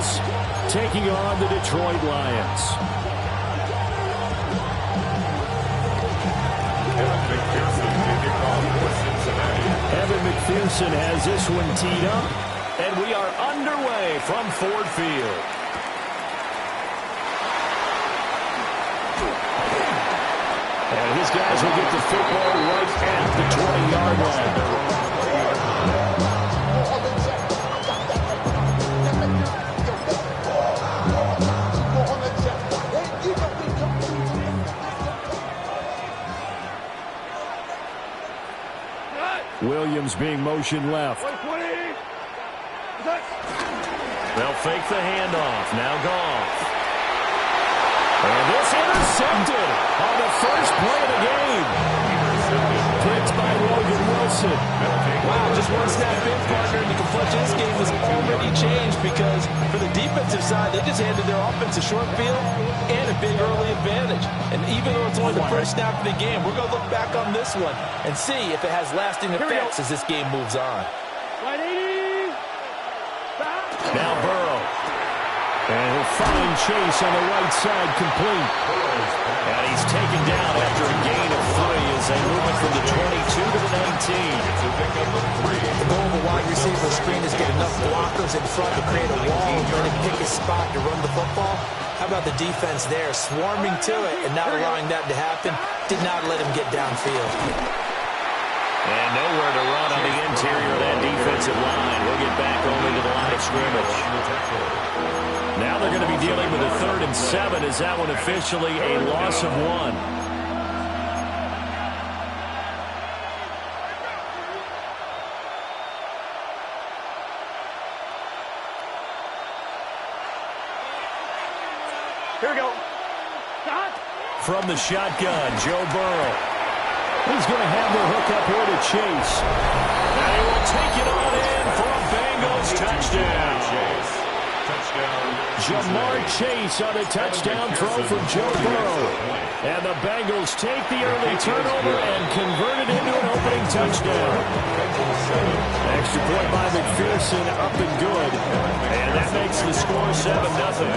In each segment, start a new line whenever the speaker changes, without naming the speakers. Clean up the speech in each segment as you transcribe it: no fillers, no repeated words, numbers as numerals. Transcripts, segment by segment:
Bengals taking on the Detroit Lions. Evan McPherson has this one teed up, and we are underway from Ford Field. And his guys will get the football right at the 20-yard line. Williams being motioned left. They'll fake the handoff. Now Goff. And this intercepted on the first play of the game. Picked by Logan Wilson.
Wow, just one snap in, partner, and the complexion of this game has already changed because for the defensive side, they just handed their offense a short field and a big early advantage. And even though it's only the first snap of the game, we're going to look back on this one and see if it has lasting effects as this game moves on.
Now Burrow. And he'll find Chase on the right side complete. And he's taken down after a gain of 3 as they move it from the 22 to the 19.
The goal of a wide receiver screen is get enough blockers in front to create a wall and then pick a spot to run the football. How about the defense there, swarming to it and not allowing that to happen? Did not let him get downfield.
And nowhere to run on the interior of that defensive line. We'll get back only to the line of scrimmage. Now they're going to be dealing with a 3rd and 7. Is that one officially a loss of 1?
Here we go.
From the shotgun, Joe Burrow. He's going to have the hook up here to Chase. And he will take it on in for a Bengals touchdown. Jamar Chase on a touchdown throw from Joe Burrow. And the Bengals take the early turnover and convert it into an opening touchdown. Extra point by McPherson, up and good. And that makes the score 7-0.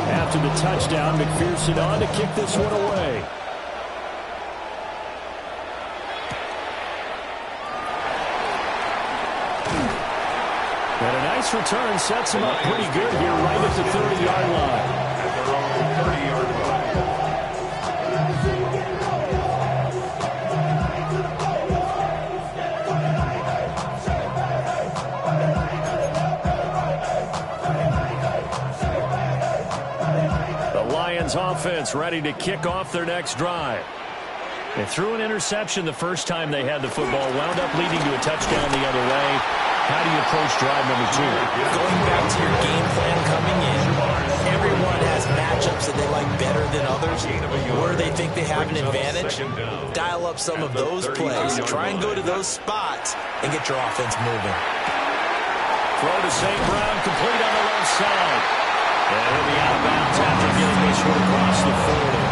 After the touchdown, McPherson on to kick this one away. And a nice return sets him up pretty good here right at the 30-yard line.
At their own 30-yard line.
The Lions offense ready to kick off their next drive. They threw an interception the first time they had the football, wound up leading to a touchdown the other way. How do you approach drive number 2?
Going back to your game plan coming in, everyone has matchups that they like better than others. Where they think they have an advantage, dial up some of those plays. Try and go to those spots and get your offense moving.
Throw to St. Brown, complete on the left side. And he'll be out of bounds after getting this one across the 40.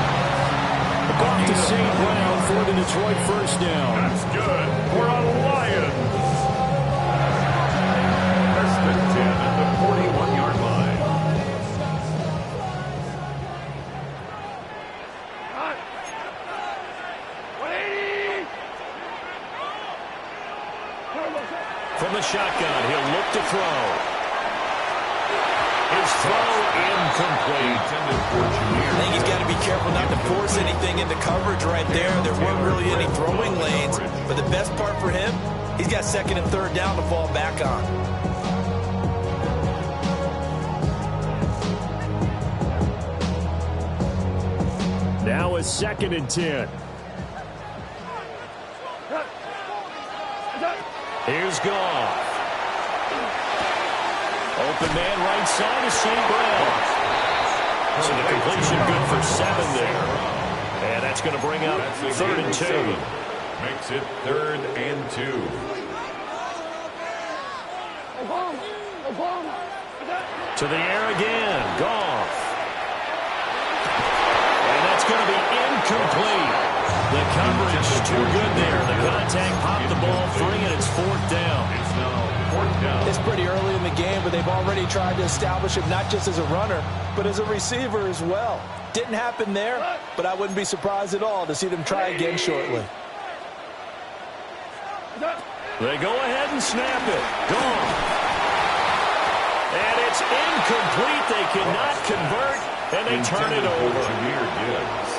Off to St. Brown for the Detroit first down.
That's good. We're on Lions. First and 10 at the 41-yard line.
From the shotgun, he'll look to throw. His throw incomplete.
I think he's got to be careful not to force anything into coverage right there. There weren't really any throwing lanes, but the best part for him, he's got 2nd and 3rd down to fall back on.
Now a 2nd and 10. Here's Goff. Open man right side is St. Brown. So the completion good for 7 there. And that's going to bring up 3rd and 2.
Makes it 3rd and 2.
To the air again. Goff. And that's going to be incomplete. The coverage too good there. The contact popped the ball free, and it's 4th down.
It's now 4th down.
It's pretty early in the game, but they've already tried to establish him not just as a runner, but as a receiver as well. Didn't happen there, but I wouldn't be surprised at all to see them try again shortly.
They go ahead and snap it. Gone. And it's incomplete. They cannot convert, and they turn it over.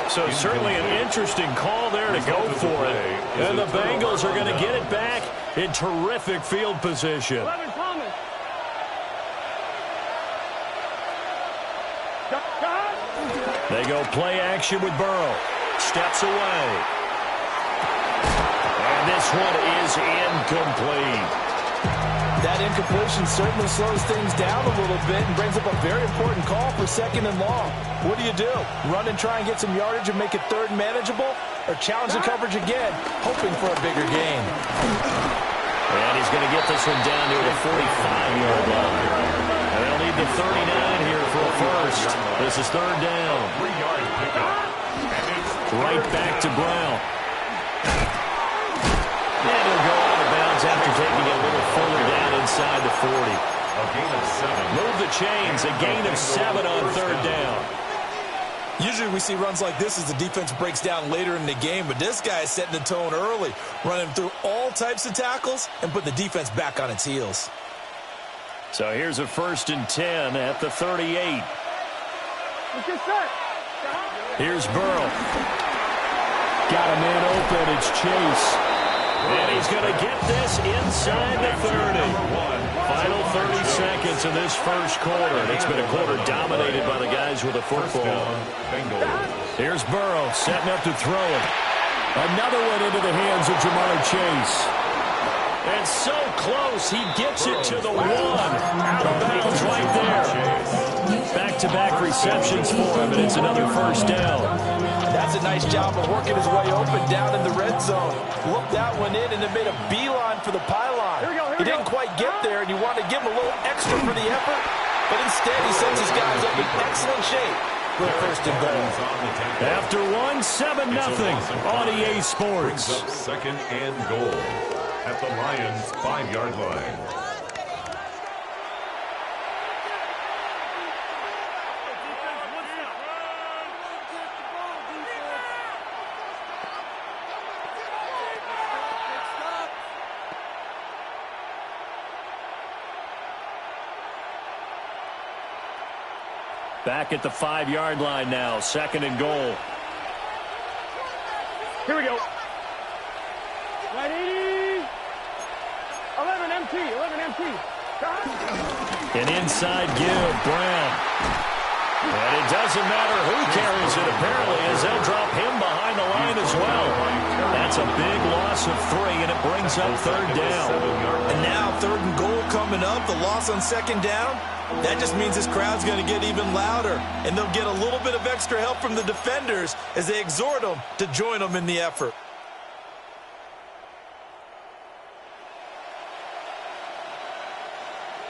So certainly an interesting call there to go for it. And the Bengals are going to get it back in terrific field position. They go play action with Burrow. Steps away. And this one is incomplete.
That incompletion certainly slows things down a little bit and brings up a very important call for 2nd and long. What do? Run and try and get some yardage and make it 3rd manageable? Or challenge the coverage again, hoping for a bigger gain?
And he's going to get this one down to the 45-yard line. And they'll need the 39 here for a first. This is 3rd down.
3-yard pickup.
Right back to Brown. And he'll go out of bounds after taking it a little further down inside the 40.
A gain of 7.
Move the chains. A gain of 7 on 3rd down.
Usually we see runs like this as the defense breaks down later in the game, but this guy is setting the tone early, running through all types of tackles and put the defense back on its heels.
So here's a 1st and 10 at the 38. Here's Burrow. Got a man open. It's Chase. And he's going to get this inside the 30. Final 30 seconds in this first quarter. And it's been a quarter dominated by the guys with the football. Here's Burrow setting up to throw it. Another one into the hands of Jamar Chase. And so close, he gets it to the 1. Out of bounds right there. Back-to-back receptions for him, and it's another 1st down.
That's a nice job of working his way open down in the red zone. Looked that one in and then made a beeline for the pylon. He didn't quite get there, and you wanted to give him a little extra for the effort, but instead he sends his guys up in excellent shape for a 1st and goal.
After 7-0 on EA Sports.
2nd and goal at the Lions' 5-yard line.
Back at the 5-yard line now, 2nd and goal.
Here we go. Right 80. 11 MT, 11 MT.
An inside give, Brown. And it doesn't matter who carries it, apparently, as they'll drop him behind the line as well. That's a big loss of 3, and it brings up 3rd down.
And now 3rd and goal coming up, the loss on 2nd down. That just means this crowd's going to get even louder, and they'll get a little bit of extra help from the defenders as they exhort them to join them in the effort.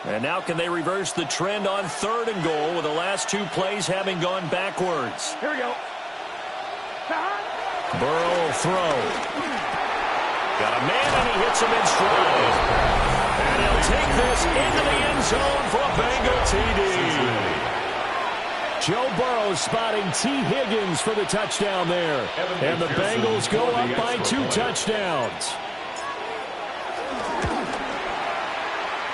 And now can they reverse the trend on 3rd and goal with the last 2 plays having gone backwards?
Here we go.
Burrow will throw. Got a man, and he hits him in stride. And he'll take this into the end zone for a Bengal TD. Joe Burrow spotting T. Higgins for the touchdown there. And the Bengals go up by 2 touchdowns.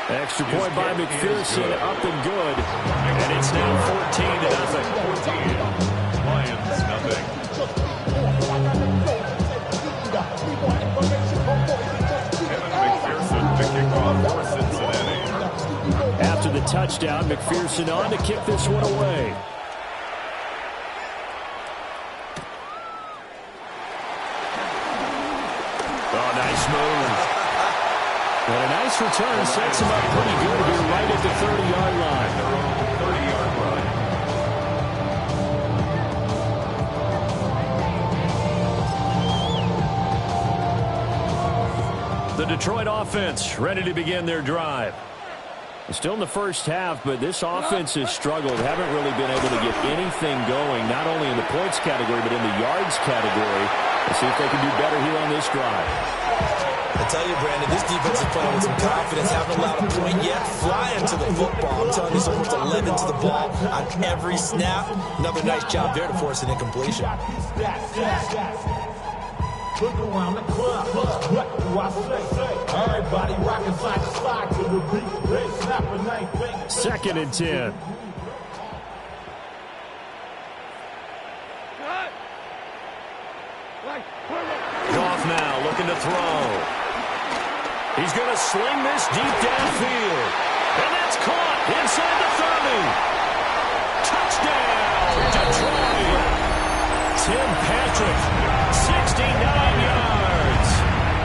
Extra point by McPherson, up and good. And it's now 14-0.
Lions, nothing. Kevin McPherson, the kickoff for Cincinnati.
After the touchdown, McPherson on to kick this one away. Oh, nice move. And a nice return sets him up pretty good here right at the 30-yard line.
Their own 30-yard line.
The Detroit offense ready to begin their drive. It's still in the first half, but this offense has struggled. Haven't really been able to get anything going, not only in the points category, but in the yards category. Let's see if they can do better here on this drive.
I tell you, Brandon, this defense is playing with some confidence. Haven't allowed a point yet. Flying to the football. I'm telling you, it's almost 11 to the ball on every snap. Another nice job there to force an incompletion.
Look around the club. What do I say? Everybody rocking side to side to the beat. They snapping 9 fingers.
2nd and 10. Goff now looking to throw. He's going to sling this deep downfield. And that's caught inside the 30. Touchdown, Detroit. Tim Patrick, 69 yards.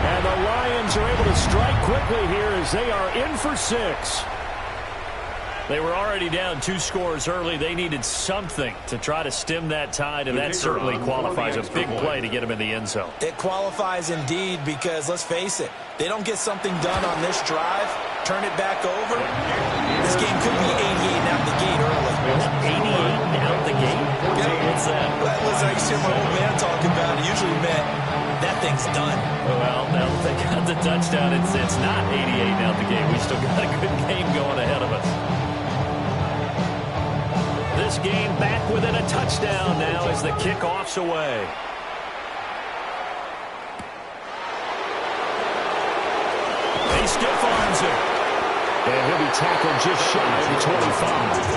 And the Lions are able to strike quickly here as they are in for 6. They were already down 2 scores early. They needed something to try to stem that tide, and that certainly qualifies a big play to get them in the end zone.
It qualifies indeed because, let's face it, they don't get something done on this drive, turn it back over, this game could be 88 out the gate early.
88 out the gate? What's that?
Well, listen, I used to hear my old man talking about it. Usually meant that thing's done.
Well, now that they got the touchdown, it's not 88 out the gate. We still got a good game going ahead of us. This game back within a touchdown now as the kickoff's away. He stiff arms it. And he'll be tackled just shy of the 25.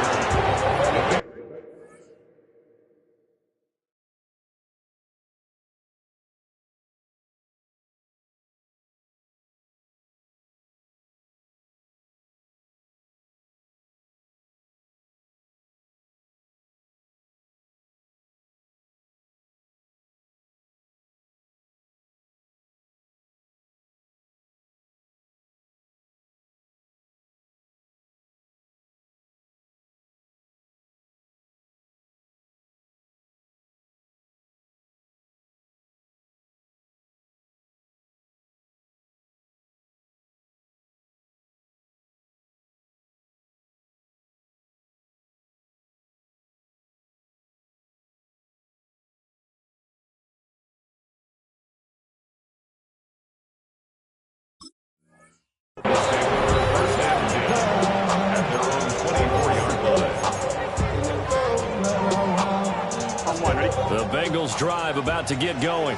The Bengals drive about to get going.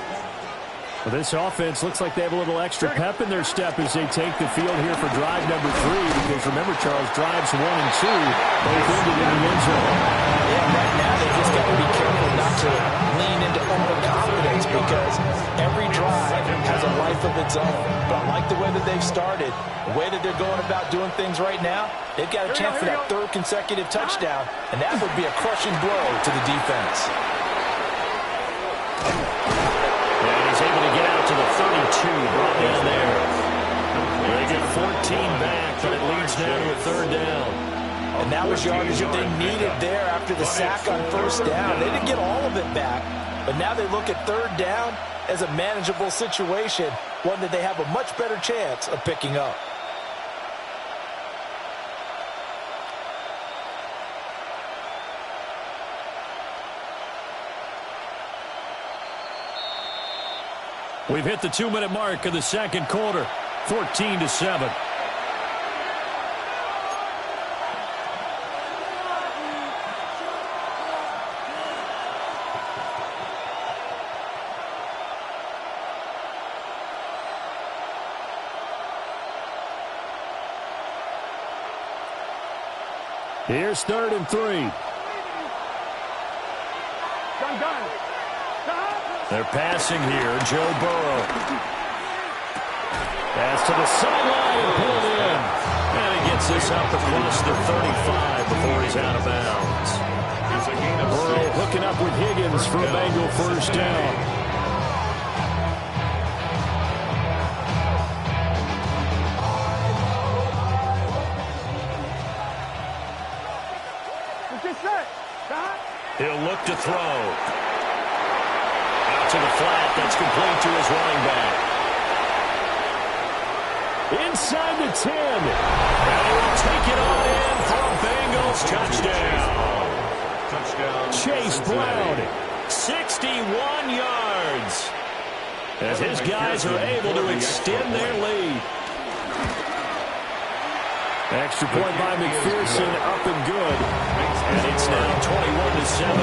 Well, this offense looks like they have a little extra pep in their step as they take the field here for drive number 3. Because remember, Charles, drives 1 and 2 both ended in the end zone.
Yeah, right now they just got to be careful not to lean into overconfidence because every drive has a life of its own. But I like the way that they've started, the way that they're going about doing things right now. They've got a chance for that 3rd consecutive touchdown, and that would be a crushing blow to the defense.
And he's able to get out to the 32, brought down there. They get 14 back, but it leads now to a 3rd down.
And that was yardage that they needed there after the sack on 1st down. They didn't get all of it back, but now they look at 3rd down as a manageable situation, one that they have a much better chance of picking up.
We've hit the 2-minute mark of the 2nd quarter, 14-7. Here's 3rd and 3. They're passing here. Joe Burrow. Pass to the sideline and pulled in. And he gets this up across the 35 before he's out of bounds. Burrow hooking up with Higgins for a Bengal 1st down. He'll look to throw. To the flat, that's complete to his running back. Inside the 10. And he will take it on in for a Bengals touchdown. Chase Brown, 61 yards. as his guys are able to extend their lead. Extra point by McPherson, up and good. And it's now 21-7.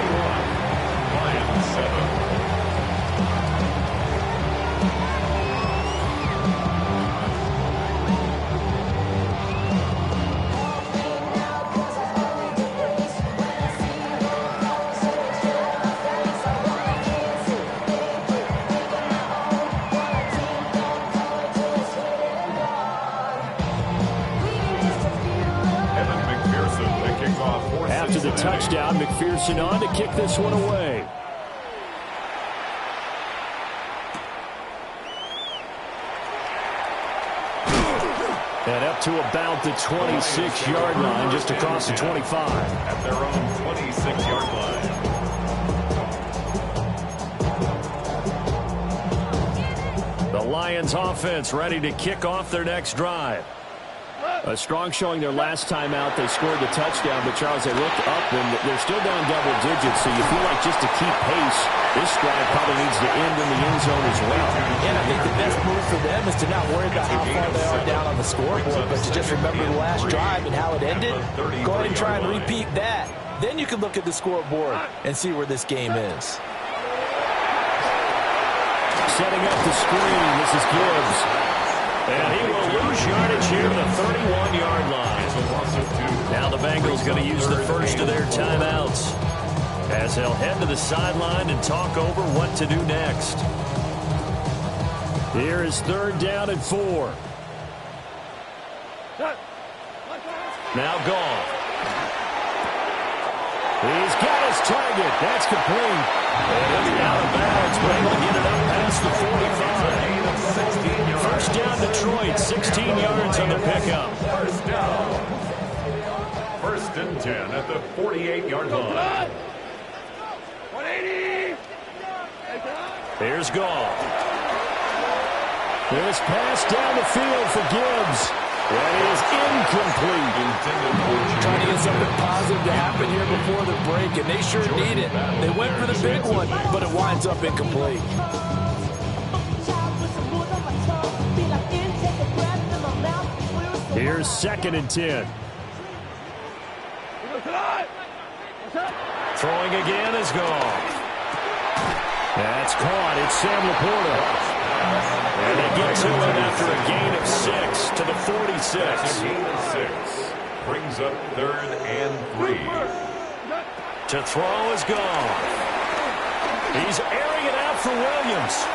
Lions 7.
After the touchdown, McPherson on to kick this one away. And up to about the 26-yard line, just across the 25.
At their own 26-yard line.
The Lions offense ready to kick off their next drive. A strong showing their last time out. They scored the touchdown, but Charles, they looked up and they're still down double digits, so you feel like just to keep pace, this drive probably needs to end in the end zone as well.
And I think the best move for them is to not worry about how far they are down on the scoreboard, but to just remember the last drive and how it ended. Go ahead and try and repeat that. Then you can look at the scoreboard and see where this game is.
Setting up the screen, this is Gibbs. And he will lose yardage here to the 31-yard line. Now the Bengals going to use the first of their timeouts as they'll head to the sideline and talk over what to do next. Here is 3rd down and 4. Now gone. He's got his target. That's complete. And he'll be out of bounds, but able to get it up past the 45. First down, Detroit, 16 yards on the pickup.
First down. 1st and 10 at the 48-yard line.
180.
Here's Goff. This pass down the field for Gibbs. That is incomplete.
Trying to get something positive to happen here before the break, and they sure need it. They went for the big one, but it winds up incomplete.
Here's 2nd and 10. Throwing again is Goff. That's caught. It's Sam Laporta. And they get to him after a gain of 6 to the 46.
Gain of 6 brings up 3rd and 3.
To throw is Goff. He's airing it out for Williams.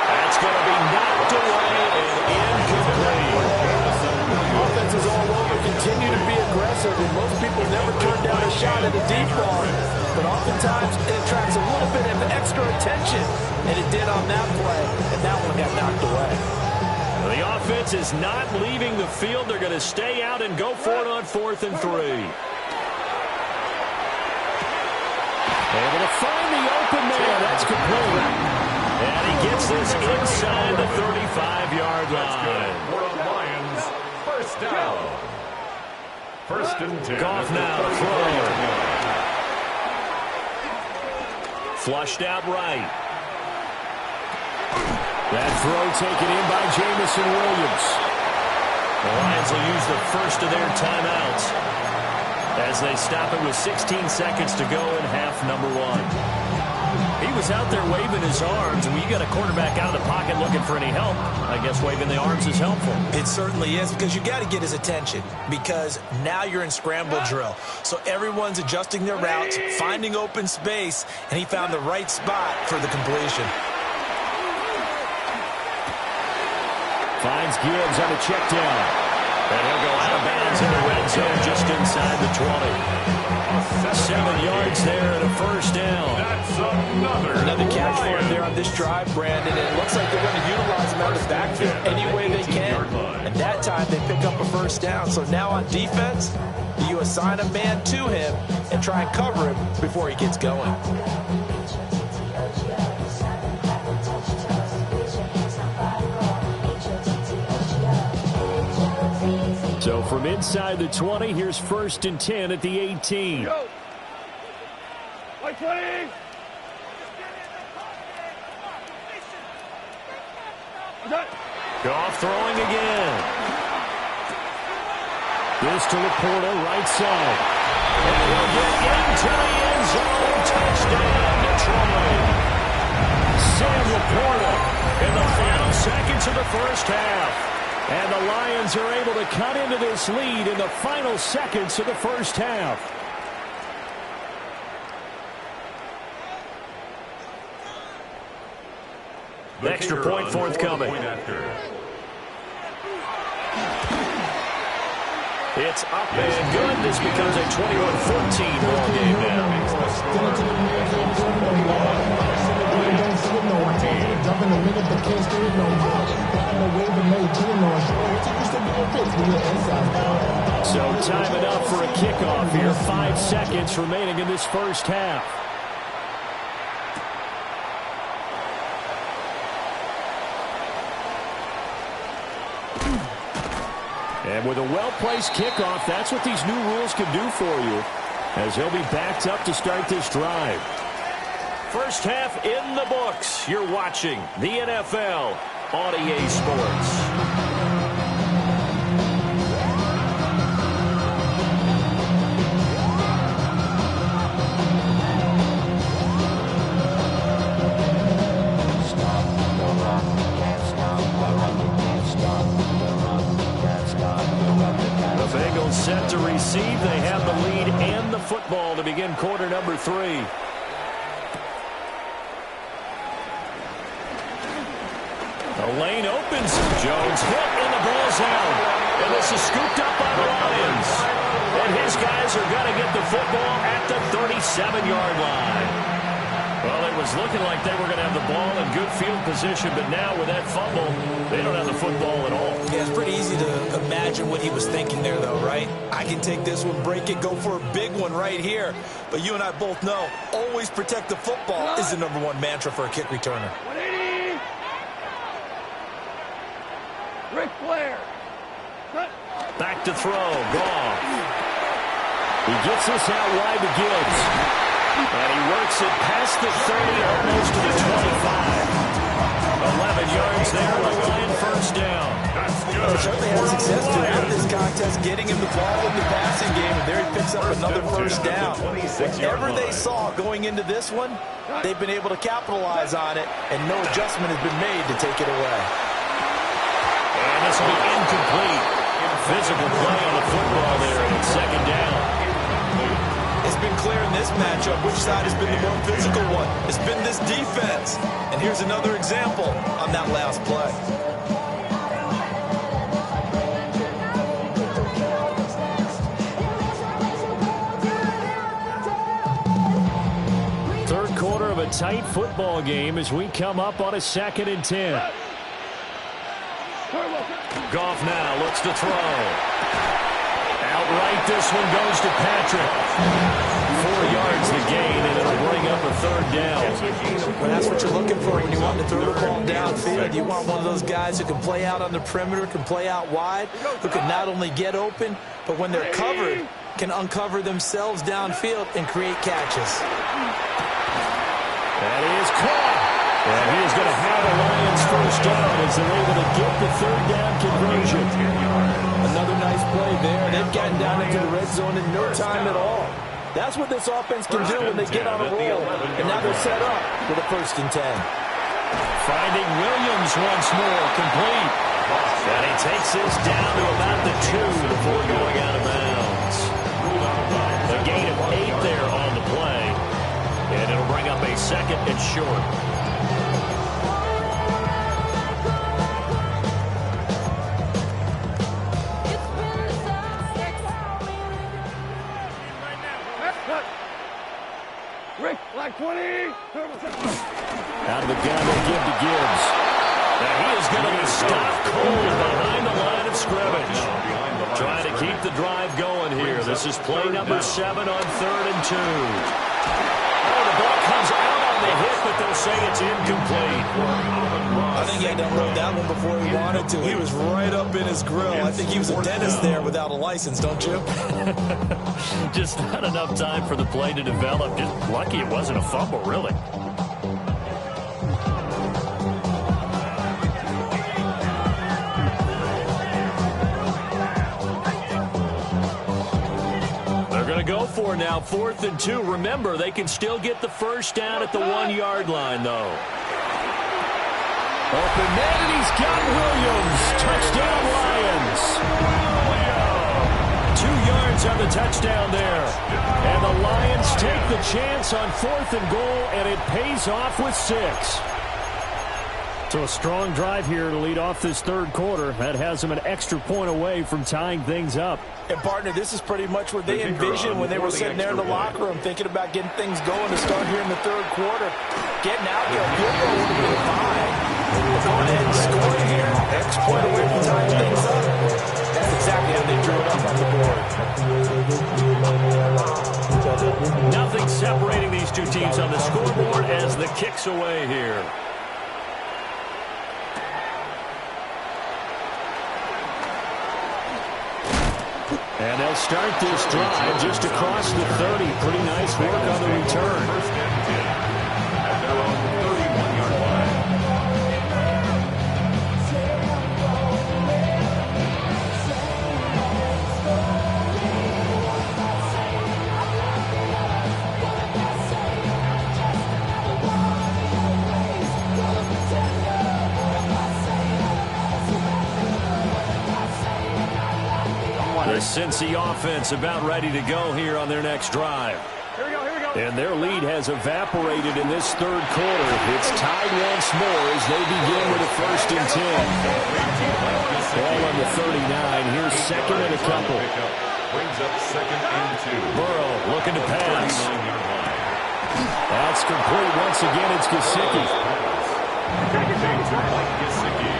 That's going to be knocked away and incomplete.
Offenses all over continue to be aggressive, and most people never turn down a shot at a deep ball. But oftentimes it attracts a little bit of extra attention, and it did on that play, and that one got knocked away.
The offense is not leaving the field. They're going to stay out and go for it on 4th and 3. Able to find the open man. That's complete. And he gets this inside the 35-yard line.
For the Lions, 1st down. 1st and 10.
Goff now throwing. Flushed out right. That throw taken in by Jamison Williams. The Lions will use the first of their timeouts as they stop it with 16 seconds to go in half number 1. He was out there waving his arms, and when you got a quarterback out of the pocket looking for any help, I guess waving the arms is helpful.
It certainly is, because you got to get his attention, because now you're in scramble drill. So everyone's adjusting their routes, finding open space, and he found the right spot for the completion.
Finds Gibbs on a check down. And he'll go out of bounds in the red zone just inside the 20. 7 yards there and a first down.
That's another
catch for him there on this drive, Brandon. And it looks like they're going to utilize him out of the backfield any way they can. And that time they pick up a first down. So now on defense, you assign a man to him and try and cover him before he gets going.
So from inside the 20, here's 1st and 10 at the 18.
Go. 120.
Goff throwing again. This to Laporta, right side. And he'll get into the end zone. Touchdown, Detroit. Sam Laporta in the final seconds of the first half. And the Lions are able to cut into this lead in the final seconds of the first half. The extra point forthcoming. It's up and good. This becomes a 21-14 ball game now. So time it up for a kickoff here. 5 seconds remaining in this first half. And with a well-placed kickoff, that's what these new rules can do for you, as he'll be backed up to start this drive. First half in the books. You're watching the NFL on EA Sports. Set to receive. They have the lead and the football to begin quarter number 3. The lane opens. Jones hit and the ball's out. And this is scooped up by the Lions. And his guys are going to get the football at the 37-yard line. Well, it was looking like they were going to have the ball in good field position, but now with that fumble, they don't have the football at all.
Yeah, it's pretty easy to imagine what he was thinking there, though, right? I can take this one, break it, go for a big one right here. But you and I both know, always protect the football is the #1 mantra for a kick returner.
180. Ric Flair.
Back to throw. Goff. He gets this out wide to Gibbs. And he works it past the 30, almost to the 25. 11 yards there on the line, first down.
He certainly had success throughout this contest, getting him the ball in the passing game, and there he picks up another first down. Whatever they saw going into this one, they've been able to capitalize on it, and no adjustment has been made to take it away.
And this will be incomplete. Physical play on the football there, and it's second down.
It's been clear in this matchup which side has been the more physical one. It's been this defense. And here's another example on that last play.
Third quarter of a tight football game as we come up on a 2nd and 10. Goff now looks to throw. Outright, this one goes to Patrick. 4 yards the gain, and it'll bring up a third down.
Well, that's what you're looking for when you want to throw the ball downfield. You want one of those guys who can play out on the perimeter, can play out wide, who can not only get open, but when they're covered, can uncover themselves downfield and create catches.
That is caught. And he is going to have a Lions first down as they're able to get the third down conversion.
Another nice play there. They've gotten down into the red zone in no time at all. That's what this offense can do when they get on a roll. And now they're set up for the 1st and 10.
Finding Williams once more, complete. And he takes this down to about the 2 before going out of bounds. A gain of 8 there on the play. And it'll bring up a 2nd and short.
Like 20.
Out of the gun, they'll give to Gibbs. And he is going to be stopped cold behind the line of scrimmage. Trying to keep the drive going here. This is play number 7 on 3rd and 2. Oh, the ball comes out on the hit, but they'll say it's incomplete.
I think he had to unload that one before he wanted to. He was right up in his grill. I think he was a dentist there without a license, don't you?
Just not enough time for the play to develop. Just lucky it wasn't a fumble, really. to go for now, 4th and 2. Remember, they can still get the first down at the 1-yard line, though. Open man, and he's got Williams. Touchdown, Lions. 2 yards on the touchdown there. And the Lions take the chance on 4th and goal, and it pays off with 6. So a strong drive here to lead off this third quarter. That has them an extra point away from tying things up.
And, partner, this is pretty much what they envisioned when they were sitting there in the locker room thinking about getting things going to start here in the third quarter. Getting out there, field goal would have been fine. Going ahead and scoring here, extra point away from tying things up. That's exactly how they drew it up on the board.
Nothing separating these two teams on the scoreboard as the kick's away here. And they'll start this drive just across the 30. Pretty nice work on the return.
First and 10 at their own 31-yard line.
The Cincy offense about ready to go here on their next drive.
Here we go, here we go.
And their lead has evaporated in this third quarter. It's tied once more as they begin with a 1st and 10. Ball on the 39. Here's 2nd and a couple.
Brings up 2nd and 2.
Burrow looking to pass.
39-yard line.
That's complete once again. It's Gesicki.
Mike Gesicki.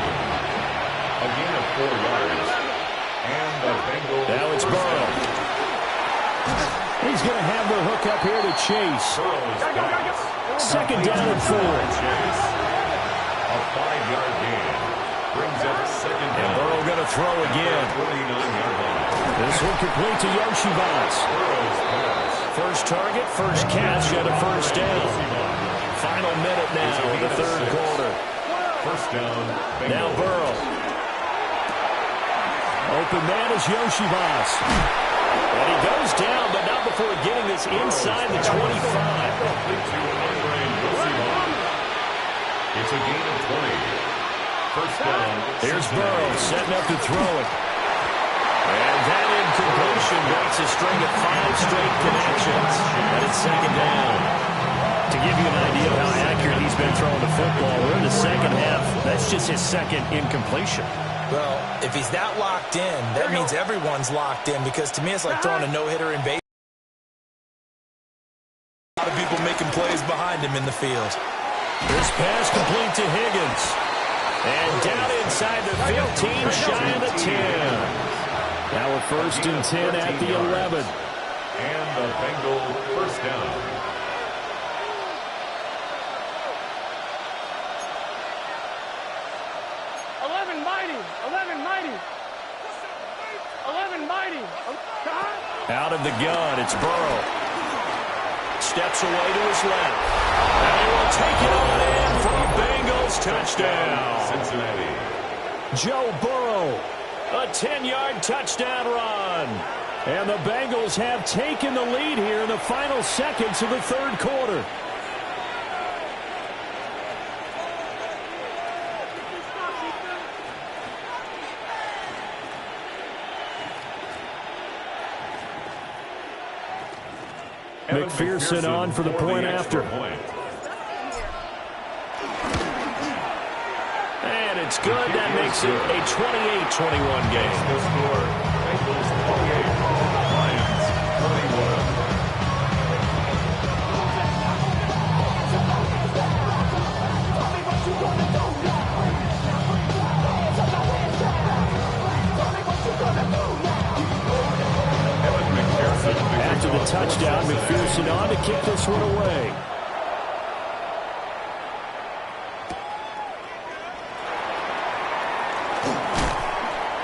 A gain of 4 yards. And the Bengals.
Now it's Burrow. He's going to have the hook up here to Chase.
Burrow's
2nd down and 4.
Chase. A 5-yard gain. Brings up 2nd
And
down.
Burrow going to throw again.
29-yard line.
This one complete to Yoshibas.
Burrow's pass.
First target, first catch, and a 1st down. Final minute now in the third quarter.
First down.
Now
Bengals.
Burrow. Open man is Yoshibas. And he goes down, but not before getting this inside the 25.
It's a gain of 20. First down.
Here's Burrow setting up to throw it. And that incompletion breaks a string of 5 straight connections. And it's 2nd down. To give you an idea of how accurate he's been throwing the football, we're in the second half. That's just his 2nd incompletion.
Well, if he's that locked in, that means everyone's locked in, because to me it's like throwing a no-hitter in baseball. A lot of people making plays behind him in the field.
This pass complete to Higgins. And down inside the 15, shy of the 10. Now a 1st and 10 at the 11.
And the Bengals first down.
Out of the gun, it's Burrow. Steps away to his left. And he will take it on in for a Bengals touchdown.
Cincinnati.
Joe Burrow, a 10-yard touchdown run. And the Bengals have taken the lead here in the final seconds of the third quarter. McPherson on for the point after. And it's good. That makes it a 28-21 game.
The score, Bengals 28, Lions 21.
After the touchdown, McPherson on to kick this one away.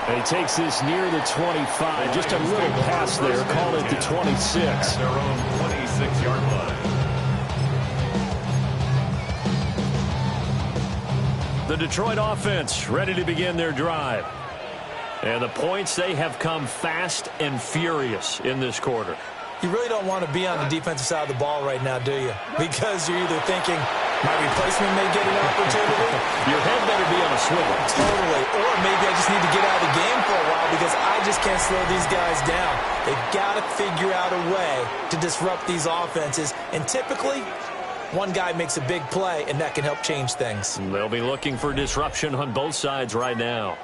And he takes this near the 25. Just a little pass there. Called it the 26.
At their own 26-yard line.
The Detroit offense ready to begin their drive. And the points, they have come fast and furious in this quarter.
You really don't want to be on the defensive side of the ball right now, do you? Because you're either thinking, my replacement may get an opportunity.
Your head better be on a swivel.
Totally. Or maybe I just need to get out of the game for a while because I just can't slow these guys down. They've got to figure out a way to disrupt these offenses. And typically, one guy makes a big play, and that can help change things.
They'll be looking for disruption on both sides right now.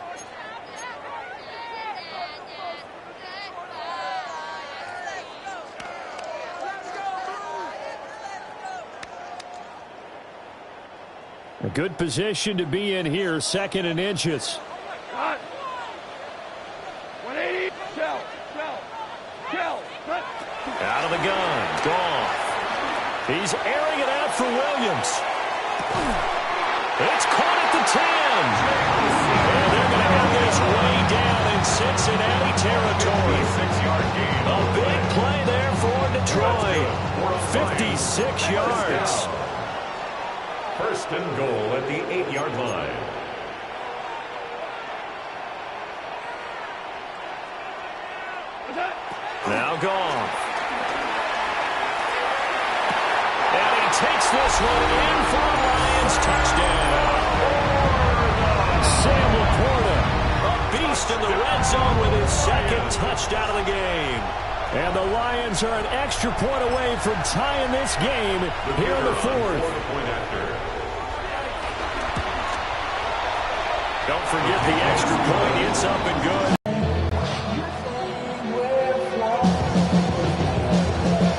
A good position to be in here, 2nd and inches.
180. Kill.
Out of the gun. Gone. He's airing it out for Williams. It's caught at the 10. And they're going to have this way down in Cincinnati territory.
6-yard gain.
A big play there for Detroit. 56 yards.
1st and goal at the 8-yard line.
Now gone. And he takes this one in for a Lions touchdown. Sam Laporta, a beast in the red zone with his 2nd touchdown of the game. And the Lions are an extra point away from tying this game here in the 4th. Don't forget the extra point. It's up and good.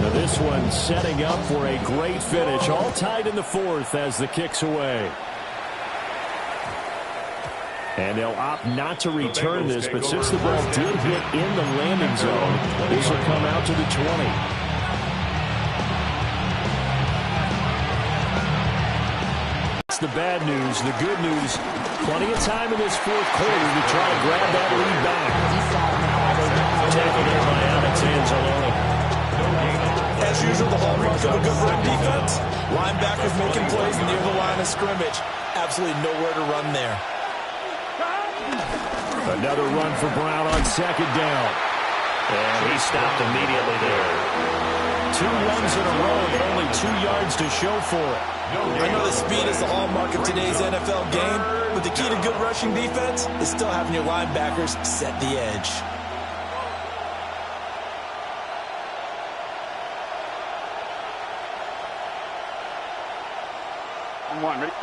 Now this one setting up for a great finish. All tied in the 4th as the kick's away. And they'll opt not to return this, but since the ball did hit in the landing zone, this will come out to the 20. That's the bad news. The good news, plenty of time in this 4th quarter to try to grab that lead back. Taken in by Alex Anzalone.
As usual, the hallmark of a good run defense. Linebackers making plays near the line of scrimmage. Absolutely nowhere to run there.
Another run for Brown on 2nd down. And he stopped immediately there. 2 runs in a row, but only 2 yards to show for it.
I know the speed is the hallmark of today's NFL game, but the key to good rushing defense is still having your linebackers set the edge.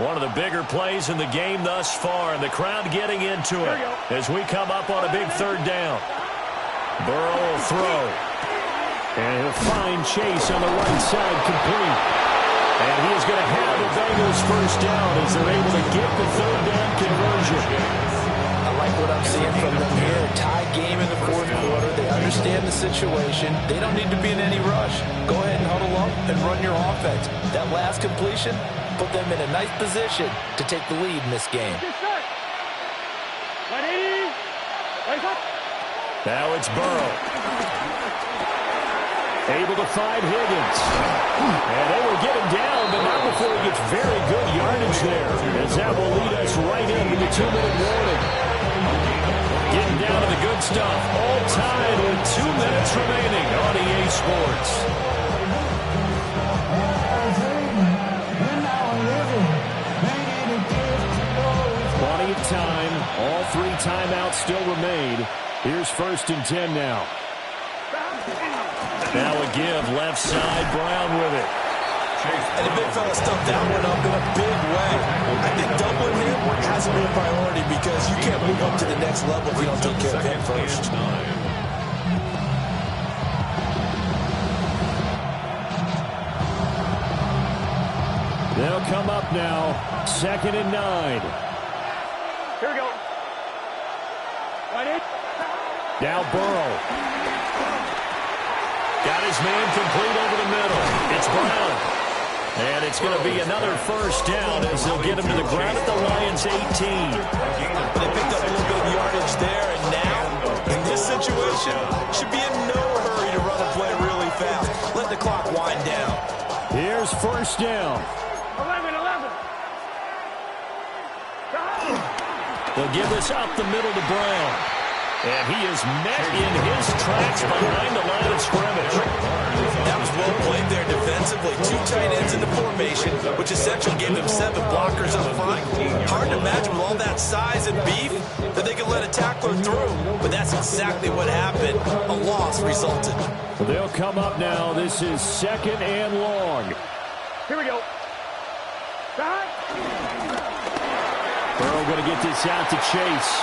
One of the bigger plays in the game thus far, and the crowd getting into it as we come up on a big 3rd down. Burrow will throw. And he'll find Chase on the right side complete. And he is going to have the Bengals 1st down as they're able to get the 3rd down conversion.
I like what I'm seeing from them here. Tie game in the 4th quarter. They understand the situation. They don't need to be in any rush. Go ahead and huddle up and run your offense. That last completion put them in a nice position to take the lead in this game.
Now it's Burrow. Able to find Higgins. And they will get him down, but not before he gets very good yardage there. As that will lead us right into the 2-minute warning. Getting down to the good stuff. All tied with 2 minutes remaining on EA Sports. Plenty of time. All 3 timeouts still remain. Here's 1st and 10 now. Now a give, left side, Brown with it.
And the big fella stuffed that one up in a big way. I think doubling him has to be a priority because you can't move up to the next level if you don't take care of him first.
They'll come up now, 2nd and 9.
Here we go.
Now Burrow. Got his man complete over the middle. It's Brown. And it's going to be another 1st down as they'll get him to the ground at the Lions 18.
They picked up a little bit of yardage there, and now, in this situation, should be in no hurry to run a play really fast. Let the clock wind down.
Here's 1st down.
11.
They'll give this up the middle to Brown. And he is met in his tracks behind the line of scrimmage.
That was well played there defensively. 2 tight ends in the formation, which essentially gave them 7 blockers up front. Hard to imagine with all that size and beef that they could let a tackler through. But that's exactly what happened. A loss resulted.
They'll come up now. This is 2nd and long.
Here we go. Start.
Burrow going to get this out to Chase.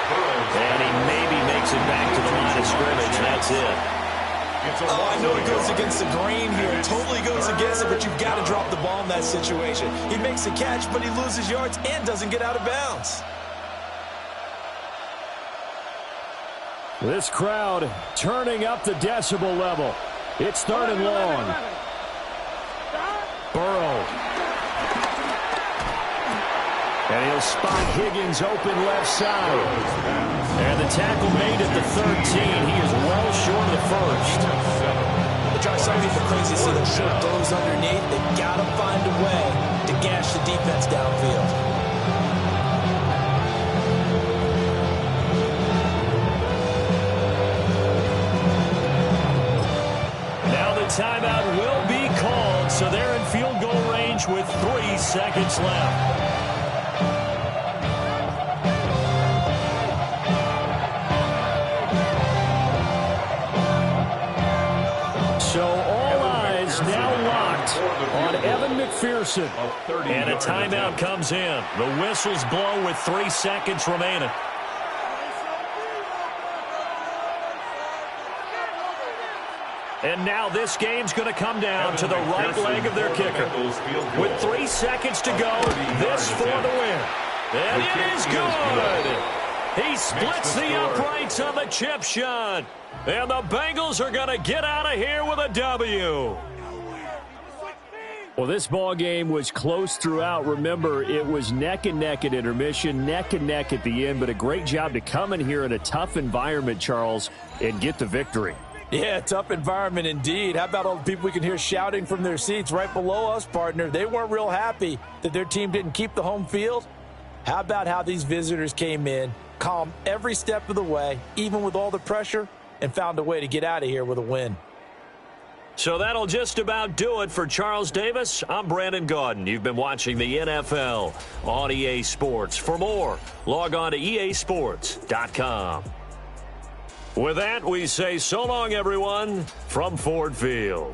And he maybe makes it back to the line of scrimmage. That's it.
Oh, I know it goes against the grain here. It totally goes against it, but you've got to drop the ball in that situation. He makes the catch, but he loses yards and doesn't get out of bounds.
This crowd turning up the decibel level. It's 3rd and long. Burrow. And he'll spot Higgins open left side. And the tackle made at the 13. He is well short of the first.
They try some people crazy to see those short throws underneath. They've got to find a way to gash the defense downfield.
Now the timeout will be called, so they're in field goal range with 3 seconds left. So all eyes now locked on Evan McPherson. And a timeout comes in. The whistle's blown with 3 seconds remaining. And now this game's going to come down to the right leg of their kicker. With 3 seconds to go, this for the win. And it is good. He splits the uprights on the chip shot. And the Bengals are going to get out of here with a W. Well, this ball game was close throughout. Remember, it was neck and neck at intermission, neck and neck at the end, but a great job to come in here in a tough environment, Charles, and get the victory.
Yeah, tough environment indeed. How about all the people we can hear shouting from their seats right below us, partner? They weren't real happy that their team didn't keep the home field. How about how these visitors came in, calm every step of the way, even with all the pressure, and found a way to get out of here with a win.
So that'll just about do it for Charles Davis. I'm Brandon Gaudin. You've been watching the NFL on EA Sports. For more, log on to easports.com. With that, we say so long, everyone, from Ford Field.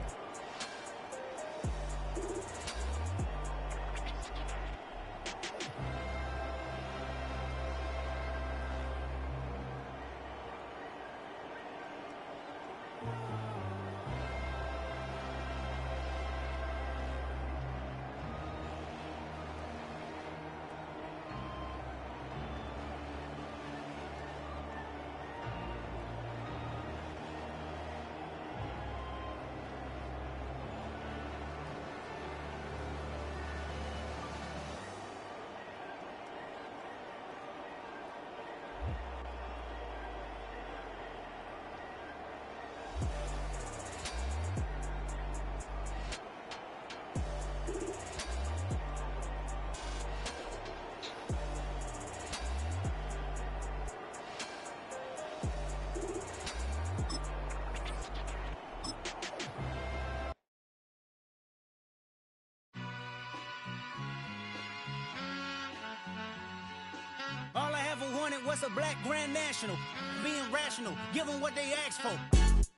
All I ever wanted was a black Grand National. Being rational, give them what they asked for.